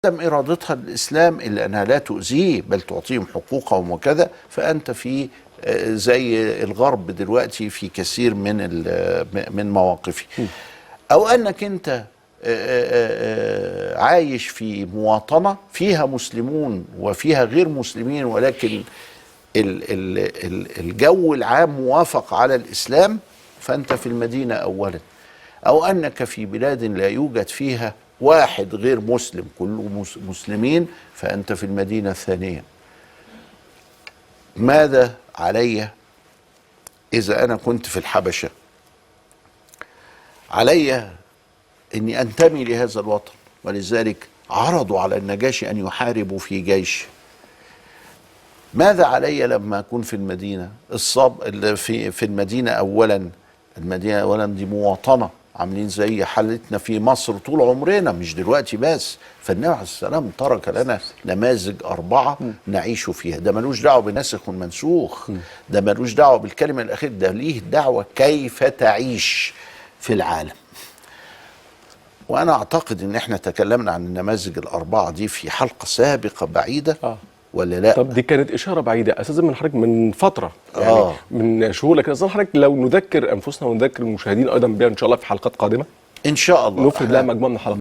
عدم إرادتها للإسلام إلا أنها لا تؤذيه بل تعطيهم حقوقهم وكذا، فأنت في زي الغرب دلوقتي في كثير من مواقفه. أو أنك أنت عايش في مواطنة فيها مسلمون وفيها غير مسلمين، ولكن الجو العام موافق على الإسلام، فأنت في المدينة أولا. أو أنك في بلاد لا يوجد فيها واحد غير مسلم، كله مسلمين، فأنت في المدينة ثانيا. ماذا علي إذا أنا كنت في الحبشة؟ علي أني أنتمي لهذا الوطن، ولذلك عرضوا على النجاشي أن يحاربوا في جيش. ماذا علي لما أكون في المدينة؟ في المدينة أولا، المدينة أولا دي مواطنة، عاملين زي حالتنا في مصر طول عمرنا مش دلوقتي بس. فالنبي عليه السلام ترك لنا نماذج 4 نعيش فيها. ده ملوش دعوة بناسخ ومنسوخ، ده ملوش دعوة بالكلمة الأخيرة، ده ليه دعوة كيف تعيش في العالم. وأنا أعتقد إن إحنا تكلمنا عن النماذج ال4 دي في حلقة سابقة بعيدة ولا لا؟ طب دي كانت إشارة بعيدة أساسا من حضرتك من فترة، يعني من شهور، لكن أصلا حضرتك لو نذكر أنفسنا ونذكر المشاهدين أيضا بها إن شاء الله في حلقات قادمة إن شاء الله نفرد لها مجموعة من الحلقات.